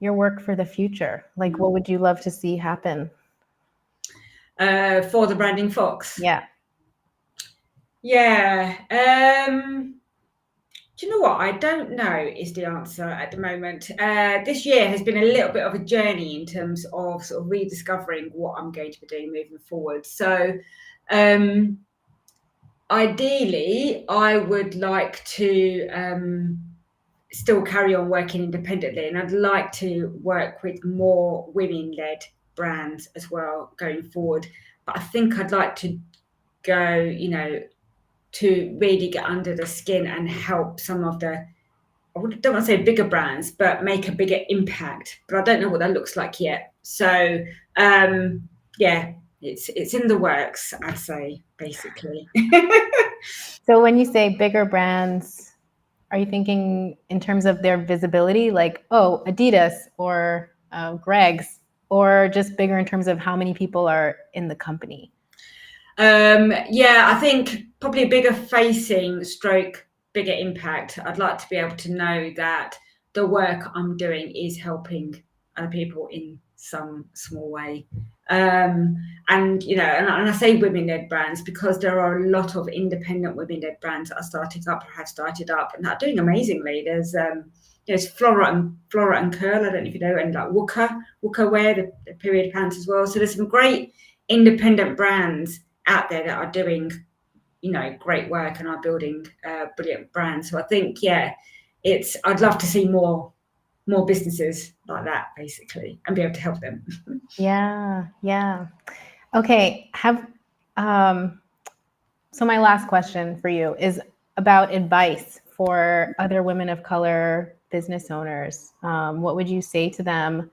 your work for the future? Like, what would you love to see happen? For the Branding Fox? Yeah. Do you know what? I don't know is the answer at the moment. This year has been a little bit of a journey in terms of sort of rediscovering what I'm going to be doing moving forward. So, ideally, I would like to still carry on working independently, and I'd like to work with more women-led brands as well going forward. But I think I'd like to go, to really get under the skin and help some of the, don't want to say bigger brands, but make a bigger impact. But I don't know what that looks like yet. So yeah, it's in the works, I'd say, basically. So when you say bigger brands, are you thinking in terms of their visibility, like, oh, Adidas or Greg's, or just bigger in terms of how many people are in the company? Yeah, I think probably a bigger facing stroke, bigger impact. I'd like to be able to know that the work I'm doing is helping other people in some small way. And and I say women-led brands because there are a lot of independent women-led brands that are starting up or have started up and are doing amazingly. There's Flora and Curl, I don't know if you know, and like Wooka wear, the period pants as well. So there's some great independent brands out there that are doing, great work and are building brilliant brands. So I think, yeah, I'd love to see more businesses like that, basically, and be able to help them. Yeah. Okay. So my last question for you is about advice for other women of color business owners. What would you say to them,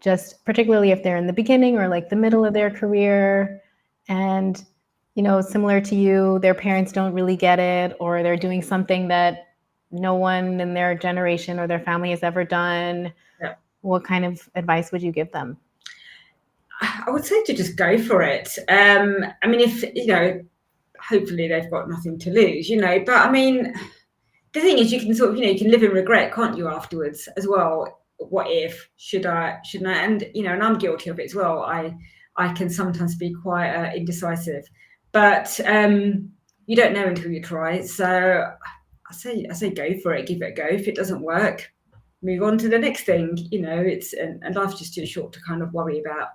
just particularly if they're in the beginning or like the middle of their career, and similar to you, their parents don't really get it, or they're doing something that no one in their generation or their family has ever done? Yeah. What kind of advice would you give them? I would say to just go for it. I mean, if hopefully they've got nothing to lose, but I mean, the thing is, you can sort of, you can live in regret, can't you, afterwards as well? What if, shouldn't I? And and I'm guilty of it as well. I can sometimes be quite indecisive, but you don't know until you try. So I say go for it, give it a go. If it doesn't work, move on to the next thing. And life's just too short to kind of worry about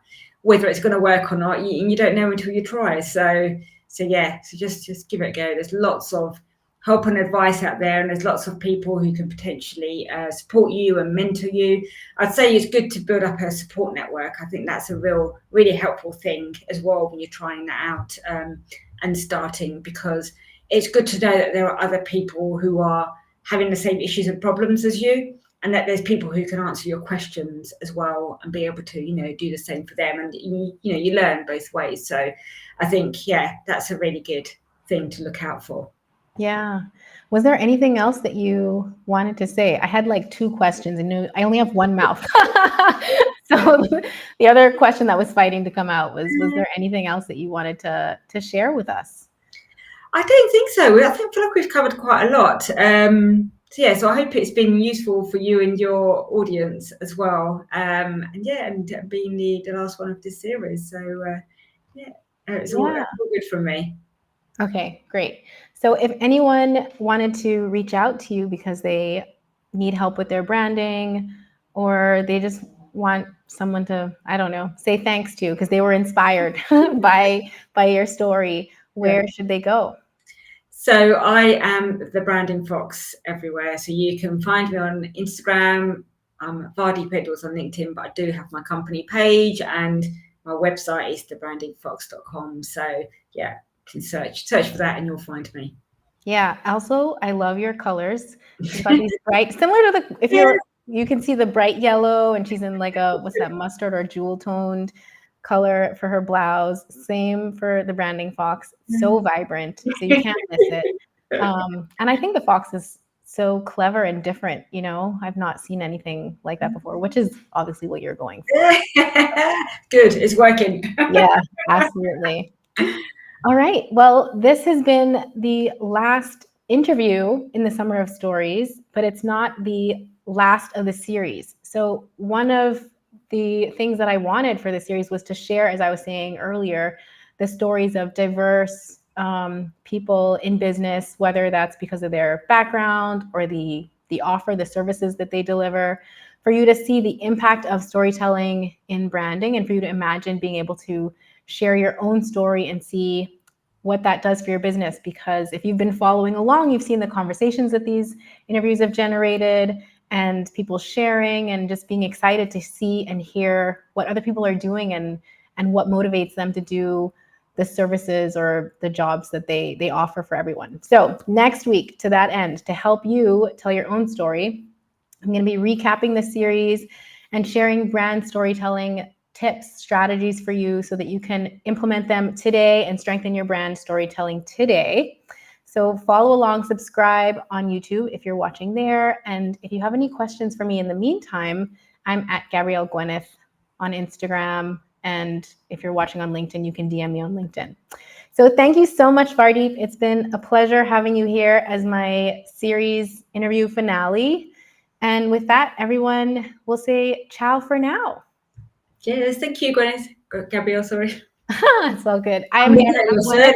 whether it's going to work or not. You don't know until you try. So yeah, so just give it a go. There's lots of help and advice out there, and there's lots of people who can potentially support you and mentor you. I'd say it's good to build up a support network. I think that's a really helpful thing as well when you're trying that out and starting, because it's good to know that there are other people who are having the same issues and problems as you, and that there's people who can answer your questions as well and be able to do the same for them, and you learn both ways. So I think, yeah, that's a really good thing to look out for. Yeah. Was there anything else that you wanted to say? I had like 2 questions and I only have one mouth. So the other question that was fighting to come out was there anything else that you wanted to share with us? I don't think so. I feel like we've covered quite a lot. So I hope it's been useful for you and your audience as well. And being the last one of this series. So it's all good from me. Okay, great. So if anyone wanted to reach out to you because they need help with their branding, or they just want someone to, I don't know, say thanks to because they were inspired by your story, where should they go? So I am the Branding Fox everywhere. So you can find me on Instagram. I'm Vardeep Edwards on LinkedIn, but I do have my company page, and my website is thebrandingfox.com. So yeah, you can search for that and you'll find me. Yeah. Also, I love your colors. You've got these bright, similar to you can see the bright yellow, and she's in like what's that, mustard or jewel toned color for her blouse. Same for the Branding Fox. So vibrant, so you can't miss it. And I think the fox is so clever and different. I've not seen anything like that before, which is obviously what you're going for. Good, it's working. Yeah, absolutely. All right. Well, this has been the last interview in the Summer of Stories, but it's not the last of the series. So one of the things that I wanted for the series was to share, as I was saying earlier, the stories of diverse people in business, whether that's because of their background or the offer, the services that they deliver, for you to see the impact of storytelling in branding, and for you to imagine being able to share your own story and see what that does for your business. Because if you've been following along, you've seen the conversations that these interviews have generated, and people sharing and just being excited to see and hear what other people are doing, and what motivates them to do the services or the jobs that they offer for everyone. So next week, to that end, to help you tell your own story, I'm going to be recapping the series and sharing brand storytelling tips, strategies for you so that you can implement them today and strengthen your brand storytelling today. So follow along, subscribe on YouTube if you're watching there. And if you have any questions for me in the meantime, I'm at Gabrielle Gwyneth on Instagram. And if you're watching on LinkedIn, you can DM me on LinkedIn. So thank you so much, Vardeep. It's been a pleasure having you here as my series interview finale. And with that, everyone will say ciao for now. Yes, thank you, Gabrielle, sorry. It's all good. I'm Gwyneth,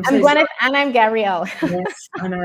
I'm Gwyneth, and I'm Gabrielle. Yes, I know.